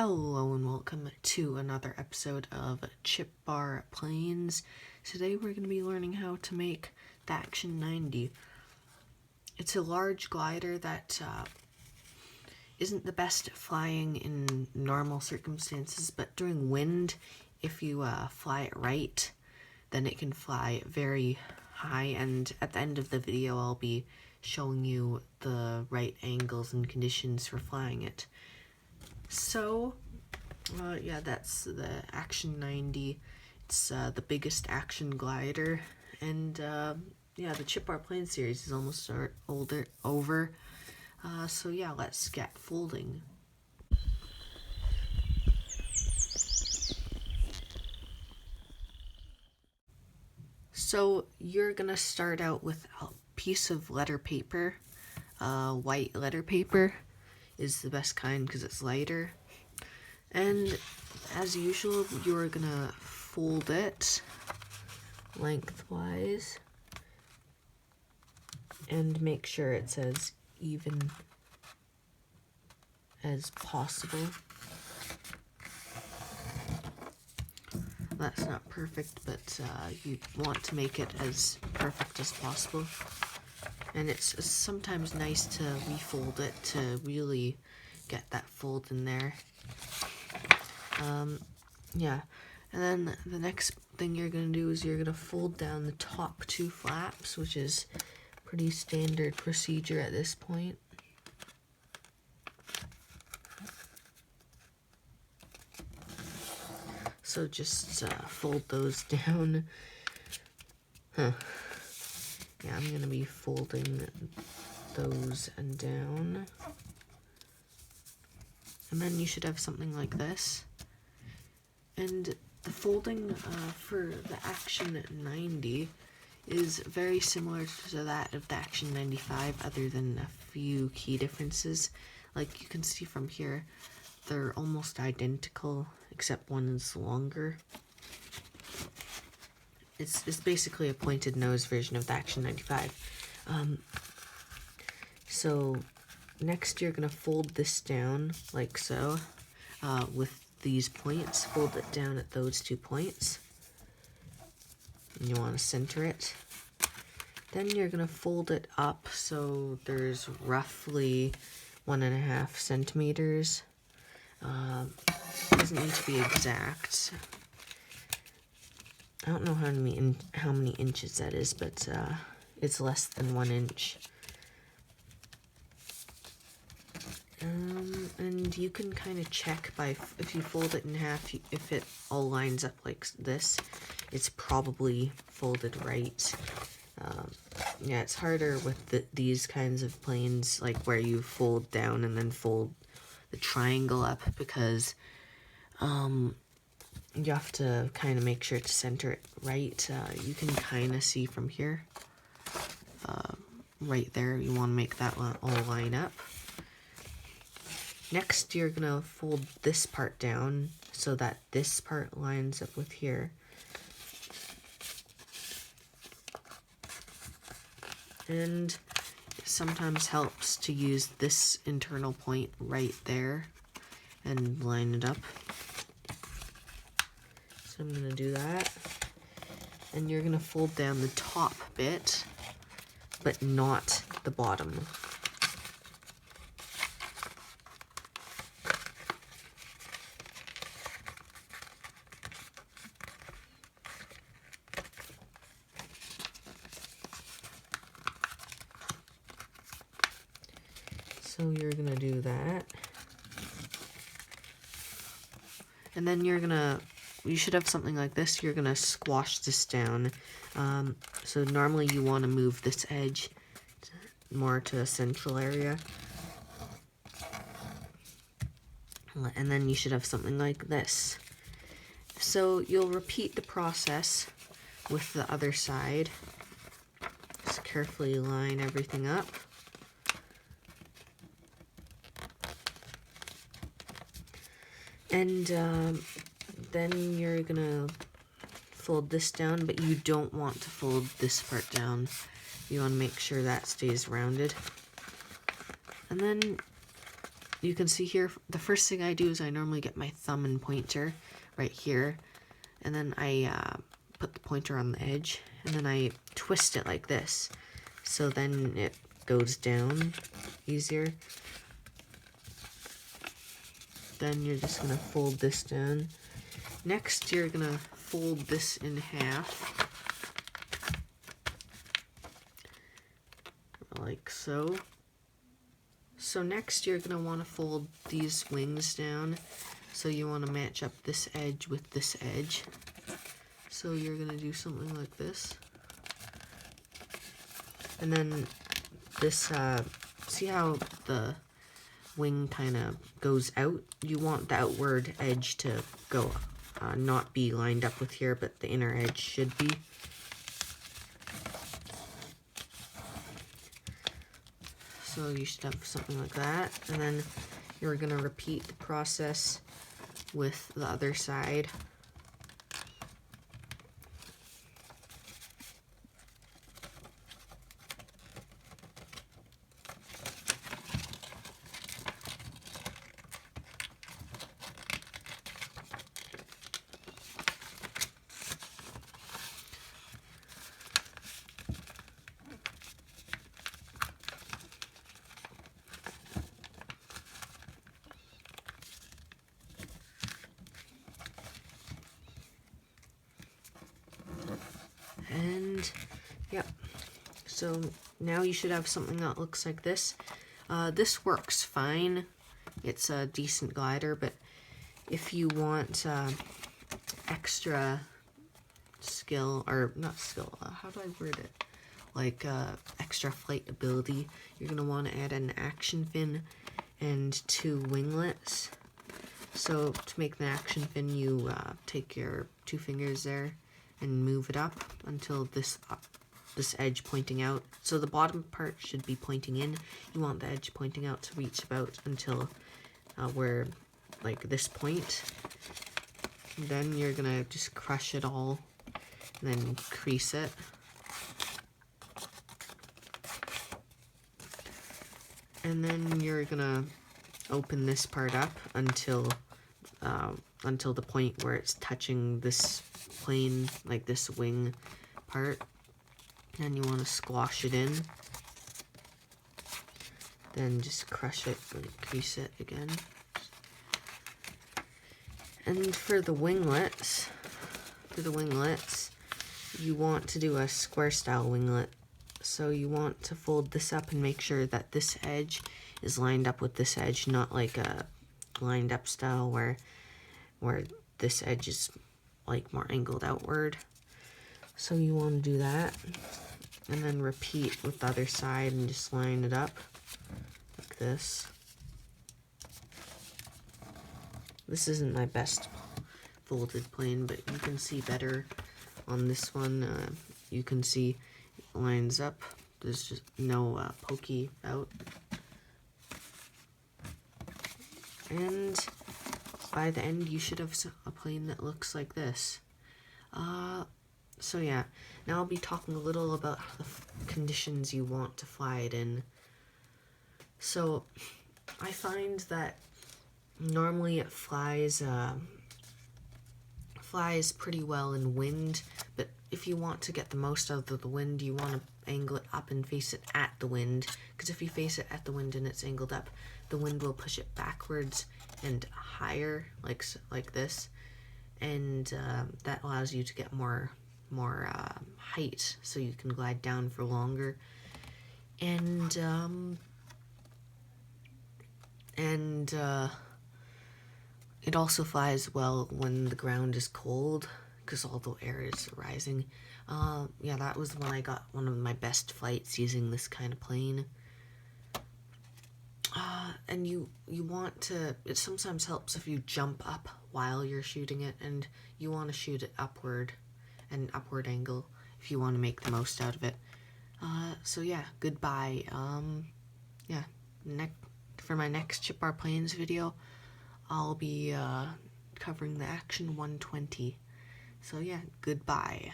Hello and welcome to another episode of Chip Bar Planes. Today we're going to be learning how to make the Action 90. It's a large glider that isn't the best at flying in normal circumstances, but during wind, if you fly it right, then it can fly very high, and at the end of the video I'll be showing you the right angles and conditions for flying it. So, yeah, that's the Action 90. It's the biggest action glider, and yeah, the Chip Bar Plane series is almost over. So yeah, let's get folding. So you're gonna start out with a piece of letter paper. White letter paper is the best kind because it's lighter. And as usual, you're gonna fold it lengthwise and make sure it's as even as possible. That's not perfect, but you want to make it as perfect as possible. And it's sometimes nice to refold it to really get that fold in there. Yeah, and then the next thing you're going to do is you're going to fold down the top two flaps, which is pretty standard procedure at this point. So just fold those down. Yeah, I'm going to be folding those and down. And then you should have something like this. And the folding for the Action 90 is very similar to that of the Action 95, other than a few key differences. Like you can see from here, they're almost identical, except one is longer. It's basically a pointed nose version of the Action 95. So next you're going to fold this down like so, with these points. Fold it down at those 2 points. And you want to center it. Then you're going to fold it up so there's roughly 1.5 centimeters. Doesn't need to be exact. I don't know how many inches that is, but it's less than 1 inch. And you can kind of check by, if you fold it in half, if it all lines up like this, it's probably folded right. Yeah, it's harder with these kinds of planes, like where you fold down and then fold the triangle up, because you have to kind of make sure to center it right. You can kind of see from here, right there, you want to make that all line up. Next, you're going to fold this part down so that this part lines up with here. And it sometimes helps to use this internal point right there and line it up. So I'm going to do that. And you're going to fold down the top bit, but not the bottom. So you're going to do that. And then you should have something like this. You're going to squash this down. So normally you want to move this edge more to a central area. And then you should have something like this. So you'll repeat the process with the other side. Just carefully line everything up. And then you're gonna fold this down, but you don't want to fold this part down. You want to make sure that stays rounded. And then you can see here, the first thing I do is I normally get my thumb and pointer right here, and then I put the pointer on the edge, and then I twist it like this, so then it goes down easier. Then you're just gonna fold this down. Next, you're gonna fold this in half, like so. So next, you're gonna wanna fold these wings down. So you wanna match up this edge with this edge. So you're gonna do something like this. And then this, see how the wing kind of goes out? You want the outward edge to go, not be lined up with here, but the inner edge should be. So you should have something like that. And then you're gonna repeat the process with the other side. And yep, so now you should have something that looks like this. This works fine. It's a decent glider, but if you want extra skill, or not skill, how do I word it? Like extra flight ability, you're gonna want to add an action fin and 2 winglets. So to make the action fin, you take your 2 fingers there and move it up until this edge pointing out. So the bottom part should be pointing in. You want the edge pointing out to reach about until where, like, this point. And then you're gonna just crush it all and then crease it. And then you're gonna open this part up until the point where it's touching this plane, like this wing part. And you want to squash it in. Then just crush it and crease it again. And for the winglets, you want to do a square style winglet. So you want to fold this up and make sure that this edge is lined up with this edge, not like a lined up style where this edge is like more angled outward. So you want to do that, and then repeat with the other side and just line it up like this. This isn't my best folded plane, but you can see better on this one. You can see it lines up. There's just no pokey out. And by the end, you should have a plane that looks like this. So yeah, now I'll be talking a little about the conditions you want to fly it in. So I find that normally it flies pretty well in wind, but if you want to get the most out of the wind, you want to angle it up and face it at the wind, because if you face it at the wind and it's angled up, the wind will push it backwards and higher, like this, and that allows you to get more height, so you can glide down for longer. And it also flies well when the ground is cold, because all the air is rising. Yeah, that was when I got one of my best flights using this kind of plane. And you want to, it sometimes helps if you jump up while you're shooting it, and you want to shoot it upward, an upward angle, if you want to make the most out of it. So yeah, goodbye. Yeah, for my next Chip Bar Planes video, I'll be covering the Action 120. So yeah, goodbye.